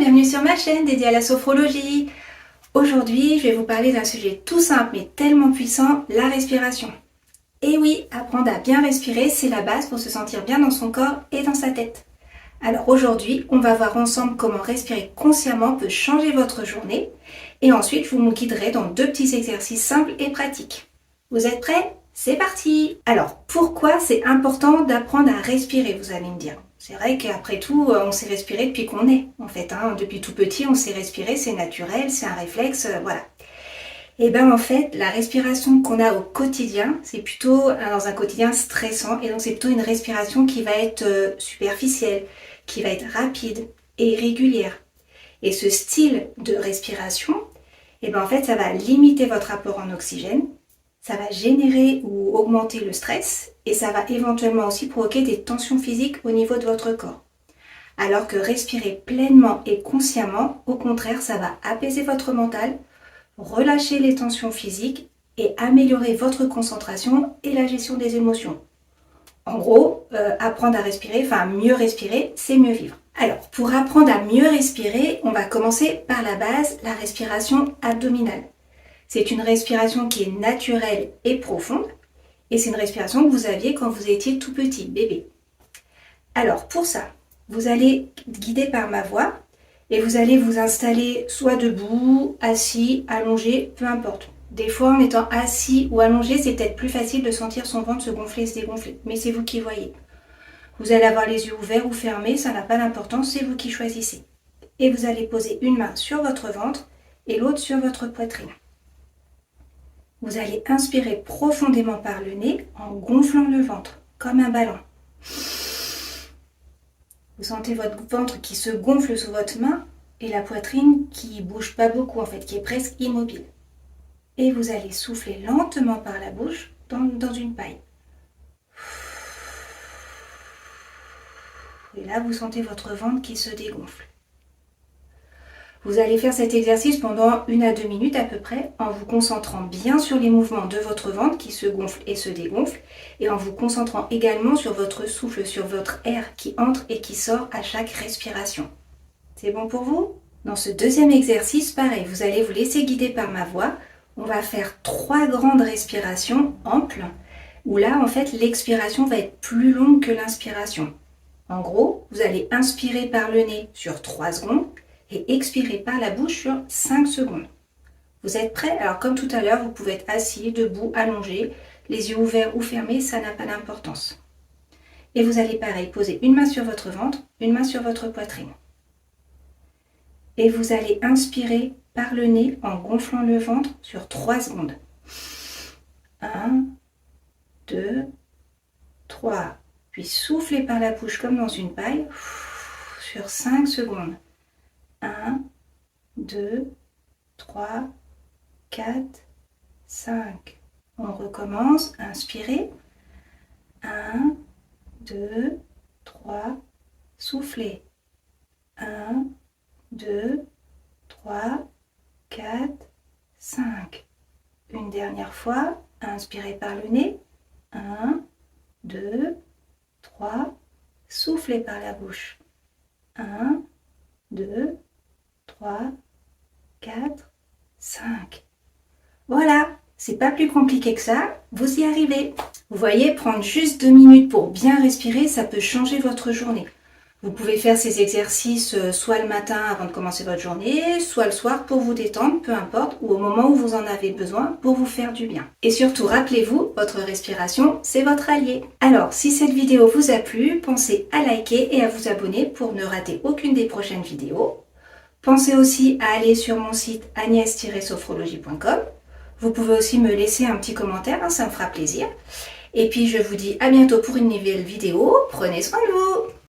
bienvenue sur ma chaîne dédiée à la sophrologie. Aujourd'hui, je vais vous parler d'un sujet tout simple mais tellement puissant, la respiration. Et oui, apprendre à bien respirer, c'est la base pour se sentir bien dans son corps et dans sa tête. Alors aujourd'hui, on va voir ensemble comment respirer consciemment peut changer votre journée. Et ensuite, je vous guiderai dans 2 petits exercices simples et pratiques. Vous êtes prêts ? C'est parti! Alors, pourquoi c'est important d'apprendre à respirer, vous allez me dire? C'est vrai qu'après tout, on sait respirer depuis qu'on est, en fait. Depuis tout petit, on sait respirer, c'est naturel, c'est un réflexe, voilà. Et bien en fait, la respiration qu'on a au quotidien, c'est plutôt dans un quotidien stressant. Et donc c'est plutôt une respiration qui va être superficielle, qui va être rapide et irrégulière. Et ce style de respiration, et bien en fait, ça va limiter votre apport en oxygène. Ça va générer ou augmenter le stress et ça va éventuellement aussi provoquer des tensions physiques au niveau de votre corps. Alors que respirer pleinement et consciemment, au contraire, ça va apaiser votre mental, relâcher les tensions physiques et améliorer votre concentration et la gestion des émotions. En gros, apprendre à respirer, mieux respirer, c'est mieux vivre. Alors, pour apprendre à mieux respirer, on va commencer par la base, la respiration abdominale. C'est une respiration qui est naturelle et profonde et c'est une respiration que vous aviez quand vous étiez tout petit, bébé. Alors pour ça, vous allez guider par ma voix et vous allez vous installer soit debout, assis, allongé, peu importe. Des fois en étant assis ou allongé, c'est peut-être plus facile de sentir son ventre se gonfler et se dégonfler, mais c'est vous qui voyez. Vous allez avoir les yeux ouverts ou fermés, ça n'a pas d'importance, c'est vous qui choisissez. Et vous allez poser une main sur votre ventre et l'autre sur votre poitrine. Vous allez inspirer profondément par le nez en gonflant le ventre, comme un ballon. Vous sentez votre ventre qui se gonfle sous votre main et la poitrine qui ne bouge pas beaucoup en fait, qui est presque immobile. Et vous allez souffler lentement par la bouche dans une paille. Et là, vous sentez votre ventre qui se dégonfle. Vous allez faire cet exercice pendant 1 à 2 minutes à peu près en vous concentrant bien sur les mouvements de votre ventre qui se gonfle et se dégonfle et en vous concentrant également sur votre souffle, sur votre air qui entre et qui sort à chaque respiration. C'est bon pour vous? Dans ce deuxième exercice, pareil, vous allez vous laisser guider par ma voix. On va faire 3 grandes respirations amples où là, en fait, l'expiration va être plus longue que l'inspiration. En gros, vous allez inspirer par le nez sur 3 secondes et expirez par la bouche sur 5 secondes. Vous êtes prêts? Alors comme tout à l'heure, vous pouvez être assis, debout, allongé, les yeux ouverts ou fermés, ça n'a pas d'importance. Et vous allez pareil, poser une main sur votre ventre, une main sur votre poitrine. Et vous allez inspirer par le nez en gonflant le ventre sur 3 secondes. 1, 2, 3. Puis soufflez par la bouche comme dans une paille sur 5 secondes. 1, 2, 3, 4, 5. On recommence. Inspirez. 1, 2, 3. Soufflez. 1, 2, 3, 4, 5. Une dernière fois. Inspirez par le nez. 1, 2, 3. Soufflez par la bouche. 1, 2, 3, 4, 5. Voilà, c'est pas plus compliqué que ça, vous y arrivez. Vous voyez, prendre juste 2 minutes pour bien respirer, ça peut changer votre journée. Vous pouvez faire ces exercices soit le matin avant de commencer votre journée, soit le soir pour vous détendre, peu importe, ou au moment où vous en avez besoin pour vous faire du bien. Et surtout, rappelez-vous, votre respiration, c'est votre allié. Alors, si cette vidéo vous a plu, pensez à liker et à vous abonner pour ne rater aucune des prochaines vidéos. Pensez aussi à aller sur mon site agnès-sophrologie.com. Vous pouvez aussi me laisser un petit commentaire, ça me fera plaisir. Et puis, je vous dis à bientôt pour une nouvelle vidéo. Prenez soin de vous!